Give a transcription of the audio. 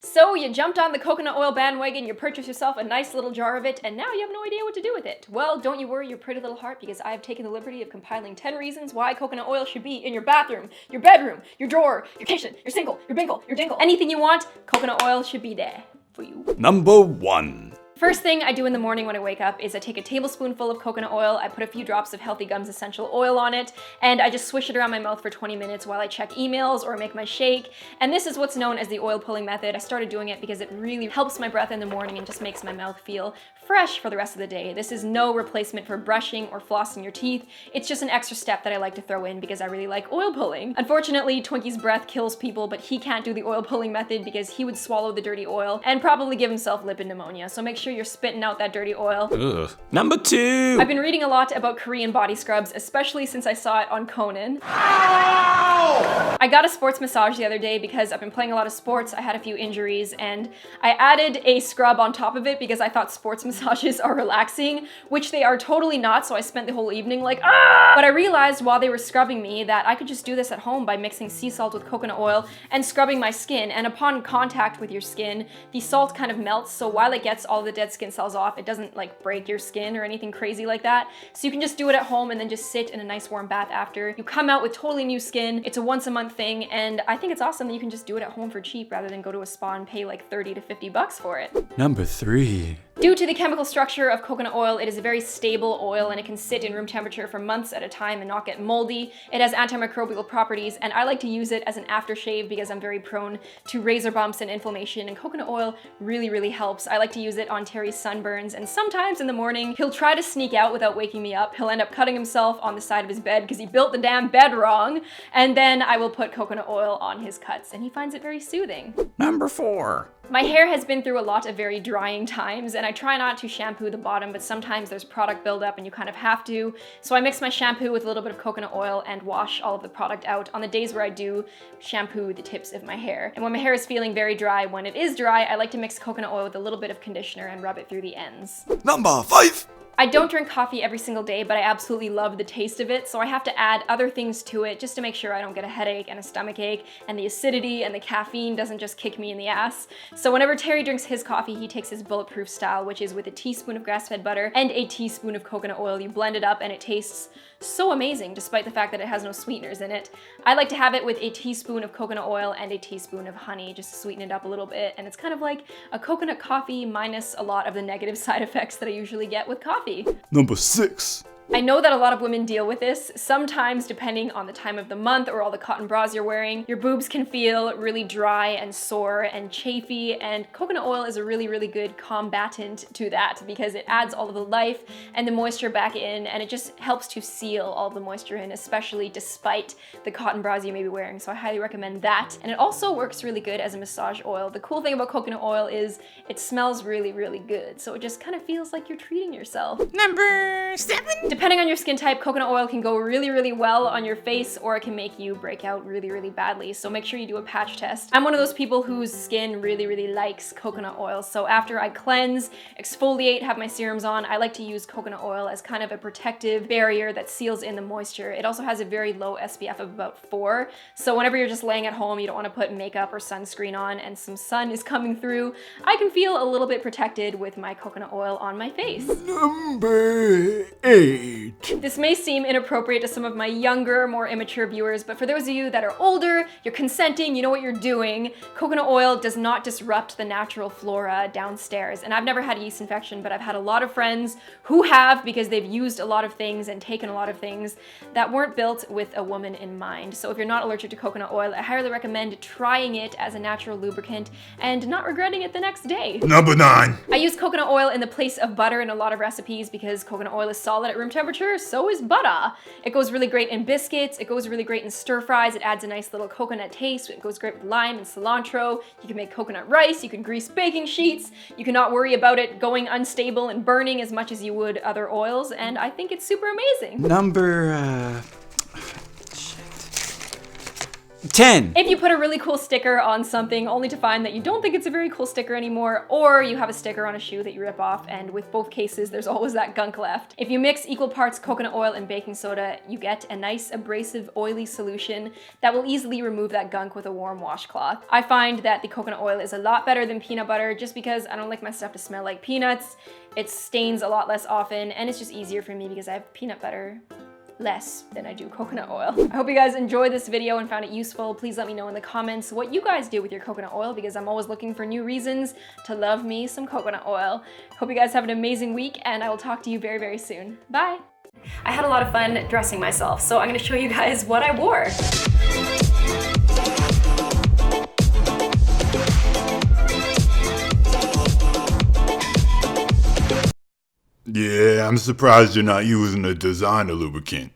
So you jumped on the coconut oil bandwagon, you purchased yourself a nice little jar of it, and now you have no idea what to do with it. Well, don't you worry your pretty little heart, because I have taken the liberty of compiling 10 reasons why coconut oil should be in your bathroom, your bedroom, your drawer, your kitchen, your single, your bingle, your dingle. Anything you want, coconut oil should be there for you. Number 1. First thing I do in the morning when I wake up is I take a tablespoonful of coconut oil, I put a few drops of Healthy Gums essential oil on it, and I just swish it around my mouth for 20 minutes while I check emails or make my shake. And this is what's known as the oil pulling method. I started doing it because it really helps my breath in the morning and just makes my mouth feel fresh for the rest of the day. This is no replacement for brushing or flossing your teeth. It's just an extra step that I like to throw in because I really like oil pulling. Unfortunately, Twinkie's breath kills people, but he can't do the oil pulling method because he would swallow the dirty oil and probably give himself lipid pneumonia. So make sure you're spitting out that dirty oil. Ugh. Number 2. I've been reading a lot about Korean body scrubs, especially since I saw it on Conan. Ow! I got a sports massage the other day because I've been playing a lot of sports, I had a few injuries, and I added a scrub on top of it because I thought sports massages are relaxing, which they are totally not, so I spent the whole evening like, ah! But I realized while they were scrubbing me that I could just do this at home by mixing sea salt with coconut oil and scrubbing my skin, and upon contact with your skin, the salt kind of melts, so while it gets all the dead skin cells off, it doesn't like break your skin or anything crazy like that. So you can just do it at home and then just sit in a nice warm bath after. You come out with totally new skin. It's a once a month thing, and I think it's awesome that you can just do it at home for cheap rather than go to a spa and pay like 30 to 50 bucks for it. Number 3. Due to the chemical structure of coconut oil, it is a very stable oil and it can sit in room temperature for months at a time and not get moldy. It has antimicrobial properties, and I like to use it as an aftershave because I'm very prone to razor bumps and inflammation, and coconut oil really helps. I like to use it on Terry's sunburns, and sometimes in the morning, he'll try to sneak out without waking me up. He'll end up cutting himself on the side of his bed because he built the damn bed wrong, and then I will put coconut oil on his cuts, and he finds it very soothing. Number 4. My hair has been through a lot of very drying times, and I try not to shampoo the bottom, but sometimes there's product buildup and you kind of have to. So I mix my shampoo with a little bit of coconut oil and wash all of the product out on the days where I do shampoo the tips of my hair. And when my hair is feeling very dry, when it is dry, I like to mix coconut oil with a little bit of conditioner and rub it through the ends. Number 5. I don't drink coffee every single day, but I absolutely love the taste of it, so I have to add other things to it just to make sure I don't get a headache and a stomach ache, and the acidity and the caffeine doesn't just kick me in the ass. So whenever Terry drinks his coffee, he takes his bulletproof style, which is with a teaspoon of grass-fed butter and a teaspoon of coconut oil. You blend it up and it tastes so amazing, despite the fact that it has no sweeteners in it. I like to have it with a teaspoon of coconut oil and a teaspoon of honey, just to sweeten it up a little bit, and it's kind of like a coconut coffee minus a lot of the negative side effects that I usually get with coffee. Number 6. I know that a lot of women deal with this. Sometimes, depending on the time of the month or all the cotton bras you're wearing, your boobs can feel really dry and sore and chafy, and coconut oil is a really good combatant to that because it adds all of the life and the moisture back in, and it just helps to seal all of the moisture in, especially despite the cotton bras you may be wearing. So I highly recommend that. And it also works really good as a massage oil. The cool thing about coconut oil is it smells really good, so it just kind of feels like you're treating yourself. Number 7. Depending on your skin type, coconut oil can go really well on your face, or it can make you break out really badly, so make sure you do a patch test. I'm one of those people whose skin really likes coconut oil, so after I cleanse, exfoliate, have my serums on, I like to use coconut oil as kind of a protective barrier that seals in the moisture. It also has a very low SPF of about 4, so whenever you're just laying at home, you don't want to put makeup or sunscreen on and some sun is coming through, I can feel a little bit protected with my coconut oil on my face. Number 8. This may seem inappropriate to some of my younger, more immature viewers, but for those of you that are older, you're consenting, you know what you're doing, coconut oil does not disrupt the natural flora downstairs. And I've never had a yeast infection, but I've had a lot of friends who have, because they've used a lot of things and taken a lot of things that weren't built with a woman in mind. So if you're not allergic to coconut oil, I highly recommend trying it as a natural lubricant and not regretting it the next day. Number 9. I use coconut oil in the place of butter in a lot of recipes because coconut oil is solid at room temperature, so is butter. It goes really great in biscuits, it goes really great in stir fries, it adds a nice little coconut taste, it goes great with lime and cilantro, you can make coconut rice, you can grease baking sheets, you cannot worry about it going unstable and burning as much as you would other oils, and I think it's super amazing. Number 10. If you put a really cool sticker on something only to find that you don't think it's a very cool sticker anymore, or you have a sticker on a shoe that you rip off, and with both cases, there's always that gunk left. If you mix equal parts coconut oil and baking soda, you get a nice abrasive, oily solution that will easily remove that gunk with a warm washcloth. I find that the coconut oil is a lot better than peanut butter just because I don't like my stuff to smell like peanuts. It stains a lot less often, and it's just easier for me because I have peanut butter less than I do coconut oil. I hope you guys enjoyed this video and found it useful. Please let me know in the comments what you guys do with your coconut oil because I'm always looking for new reasons to love me some coconut oil. Hope you guys have an amazing week and I will talk to you very, very soon. Bye! I had a lot of fun dressing myself, so I'm gonna show you guys what I wore. Yeah, I'm surprised you're not using a designer lubricant.